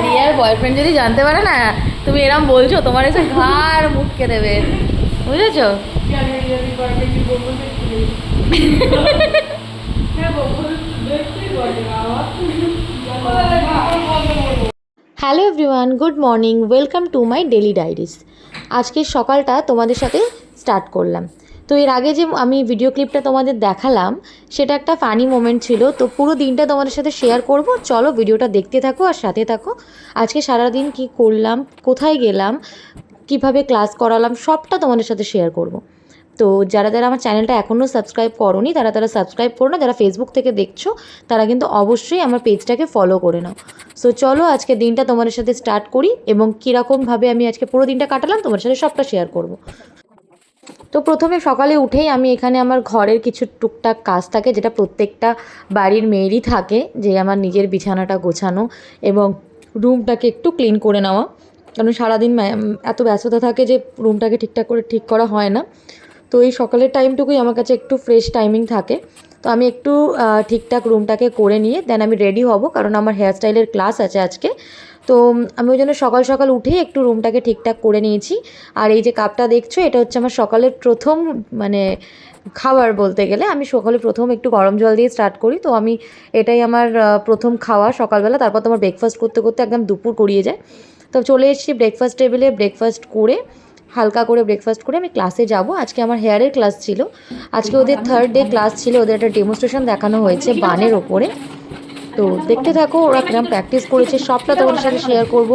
রিয়ার boyfriend যদি জানতে পারে না তুমি এরম বলছো, তোমার এসে ঘাড় মুটকে দেবে, বুঝেছো? Hello everyone, good morning, welcome to my daily diaries. আজকের সকালটা তোমাদের সাথে স্টার্ট করলাম। তো এর আগে যে আমি ভিডিও ক্লিপটা তোমাদের দেখালাম সেটা একটা ফানি মোমেন্ট ছিল, তো পুরো দিনটা তোমাদের সাথে শেয়ার করব। চলো ভিডিওটা দেখতে থাকো আর সাথে থাকো। আজকে সারাদিন কি করলাম, কোথায় গেলাম, কিভাবে ক্লাস করালাম, সবটা তোমাদের সাথে শেয়ার করব। তো যারা যারা আমার চ্যানেলটা এখনও সাবস্ক্রাইব করোনি তারা সাবস্ক্রাইব করো না, যারা ফেসবুক থেকে দেখছো তারা কিন্তু অবশ্যই আমার পেজটাকে ফলো করে নাও। সো চলো আজকে দিনটা তোমাদের সাথে স্টার্ট করি এবং কীরকমভাবে আমি আজকে পুরো দিনটা কাটালাম তোমার সাথে সবটা শেয়ার করব। তো প্রথমে সকালে উঠেই আমি এখানে আমার ঘরের কিছু টুকটাক কাজ থাকে, যেটা প্রত্যেকটা বাড়ির মেয়েরই থাকে, যে আমার নিজের বিছানাটা গোছানো এবং রুমটাকে একটু ক্লিন করে নেওয়া। কারণ সারাদিন এত ব্যস্ততা থাকে যে রুমটাকে ঠিকঠাক করে ঠিক করা হয় না। তো এই সকালের টাইমটুকুই আমার কাছে একটু ফ্রেশ টাইমিং থাকে। তো আমি একটু ঠিকঠাক রুমটাকে করে নিয়ে দেন আমি রেডি হব, কারণ আমার হেয়ারস্টাইলের ক্লাস আছে আজকে। তো আমি ওই জন্য সকাল সকাল উঠেই একটু রুমটাকে ঠিকঠাক করে নিয়েছি। আর এই যে কাপটা দেখছো, এটা হচ্ছে আমার সকালের প্রথম মানে খাবার বলতে গেলে। আমি সকালে প্রথম একটু গরম জল দিয়ে স্টার্ট করি, তো আমি এটাই আমার প্রথম খাওয়া সকালবেলা। তারপর তোমার ব্রেকফাস্ট করতে করতে একদম দুপুর গড়িয়ে যায়। তো চলে এসেছি ব্রেকফাস্ট টেবিলে, ব্রেকফাস্ট করে হালকা করে ব্রেকফাস্ট করে আমি ক্লাসে যাব। আজকে আমার হেয়ারের ক্লাস ছিল, আজকে ওদের 3rd ডে ক্লাস ছিল। ওদের একটা ডেমনস্ট্রেশন দেখানো হয়েছে বানের ওপরে। তো দেখতে থাকো ওরা কিরকম প্র্যাকটিস করেছে, সবটা তোমাদের সাথে শেয়ার করব।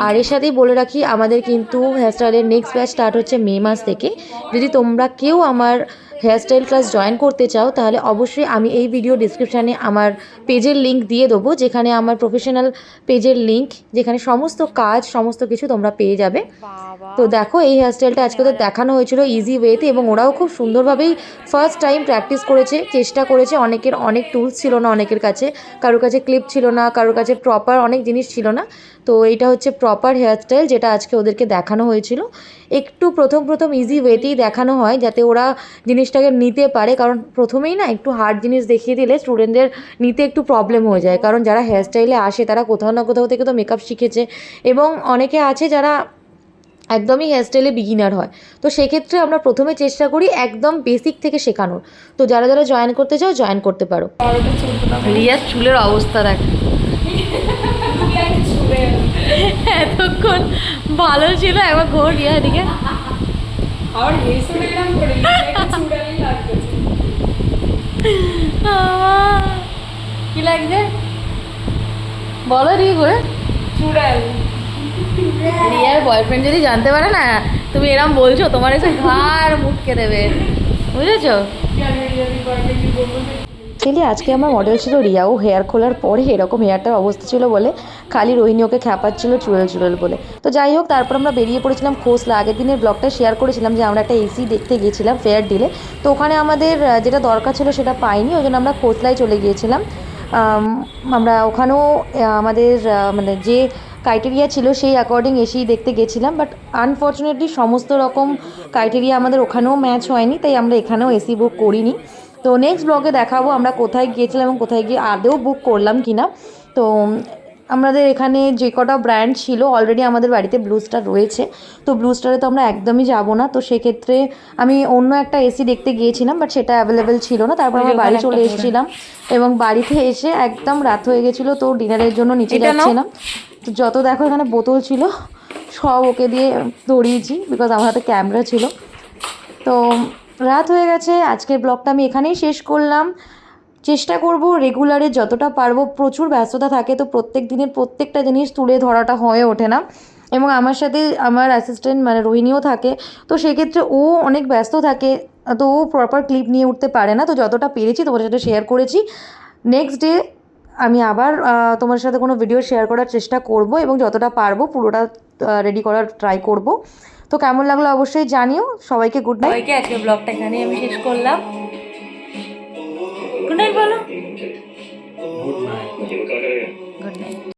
আর এর সাথেই বলে রাখি, আমাদের কিন্তু হেয়ারস্টাইলের নেক্সট ব্যাচ স্টার্ট হচ্ছে মে মাস থেকে। যদি তোমরা কেউ আমার হেয়ারস্টাইল ক্লাস জয়েন করতে চাও তাহলে অবশ্যই আমি এই ভিডিও ডিসক্রিপশানে আমার পেজের লিঙ্ক দিয়ে দেবো, যেখানে আমার প্রফেশনাল পেজের লিঙ্ক, যেখানে সমস্ত কাজ সমস্ত কিছু তোমরা পেয়ে যাবে। তো দেখো এই হেয়ারস্টাইলটা আজকে ওদের দেখানো হয়েছিল ইজি ওয়েতে, এবং ওরাও খুব সুন্দরভাবেই ফার্স্ট টাইম প্র্যাকটিস করেছে, চেষ্টা করেছে। অনেকের অনেক টুলস ছিল না, অনেকের কাছে, কারোর কাছে ক্লিপ ছিল না, কারোর কাছে প্রপার অনেক জিনিস ছিল না। তো এইটা হচ্ছে প্রপার হেয়ারস্টাইল যেটা আজকে ওদেরকে দেখানো হয়েছিল। একটু প্রথম ইজি ওয়েতেই দেখানো হয় যাতে ওরা জিনিসটাকে নিতে পারে, কারণ প্রথমেই না একটু হার্ড জিনিস দেখিয়ে দিলে স্টুডেন্টদের নিতে একটু প্রবলেম হয়ে যায়। কারণ যারা হেয়ারস্টাইলে আসে তারা কোথাও না কোথাও থেকে তো মেকআপ শিখেছে, এবং অনেকে আছে যারা একদমই হেয়ারস্টাইলে বিগিনার হয়। তো সেক্ষেত্রে আমরা প্রথমে চেষ্টা করি একদম বেসিক থেকে শেখানোর। তো যারা যারা জয়েন করতে চাও জয়েন করতে পারো। রিয়ার চুলের অবস্থা দেখ, এতক্ষণ ভালো ছিল, একবার ঘোর রিয়া এদিকে। কি লাগছে বলো রি করে? রিয়ার বয়ফ্রেন্ড যদি জানতে পারে না তুমি এরম বলছো, তোমার এসে ঘাড় মুটকে দেবে, বুঝেছো? অ্যাকচুয়ালি আজকে আমার মডেল ছিল রিয়া। ও হেয়ার খোলার পরে এরকম হেয়ারটার অবস্থা ছিল বলে খালি রোহিণী ওকে খ্যাপাচ্ছিল চুড়েল বলে। তো যাই হোক, তারপর আমরা বেরিয়ে পড়েছিলাম খোসলা। আগের দিনের ব্লগটা শেয়ার করেছিলাম যে আমরা একটা এসি দেখতে গিয়েছিলাম ফেয়ার ডিলে। তো ওখানে আমাদের যেটা দরকার ছিল সেটা পাইনি, ওই জন্য আমরা খোসলায় চলে গিয়েছিলাম। আমরা ওখানেও আমাদের মানে যে ক্রাইটেরিয়া ছিল সেই অ্যাকর্ডিং এসি দেখতে গেছিলাম, বাট আনফর্চুনেটলি সমস্ত রকম ক্রাইটেরিয়া আমাদের ওখানেও ম্যাচ হয়নি, তাই আমরা এখানেও এসি বুক করিনি। তো নেক্সট ব্লগে দেখাবো আমরা কোথায় গিয়েছিলাম এবং কোথায় গিয়ে আদৌ বুক করলাম কিনা। তো আমাদের এখানে যে কটা ব্র্যান্ড ছিল অলরেডি আমাদের বাড়িতে ব্লু স্টার রয়েছে, তো ব্লু স্টারে তো আমরা একদমই যাব না। তো সেক্ষেত্রে আমি অন্য একটা এসি দেখতে গিয়েছিলাম, বাট সেটা অ্যাভেলেবেল ছিল না। তারপর আমরা বাড়ি চলে এসেছিলাম এবং বাড়িতে এসে একদম রাত হয়ে গেছিলো, তো ডিনারের জন্য নিচে যাচ্ছিলাম। তো যত দেখো এখানে বোতল ছিল সব ওকে দিয়ে ধরিয়েছি, বিকজ আমার হাতে ক্যামেরা ছিল। তো রাত হয়ে গেছে, আজকের ব্লগটা আমি এখানেই শেষ করলাম। চেষ্টা করব রেগুলারে যতটা পারবো, প্রচুর ব্যস্ততা থাকে তো প্রত্যেক দিনের প্রত্যেকটা জিনিস তুলে ধরাটা হয়ে ওঠে না, এবং আমার সাথে আমার অ্যাসিস্ট্যান্ট মানে রোহিণীও থাকে। তো সেক্ষেত্রে ও অনেক ব্যস্ত থাকে, তো ও প্রপার ক্লিপ নিয়ে উঠতে পারে না। তো যতটা পেরেছি তোমার সাথে শেয়ার করেছি। নেক্সট ডে আমি আবার তোমার সাথে কোনো ভিডিও শেয়ার করার চেষ্টা করব, এবং যতটা পারবো পুরোটা রেডি করার ট্রাই করব। তো কেমন লাগলো অবশ্যই জানিও। সবাইকে গুড নাইট। সবাইকে আজকে ব্লগটা এখানেই আমি শেষ করলাম। গুড নাইট বলো।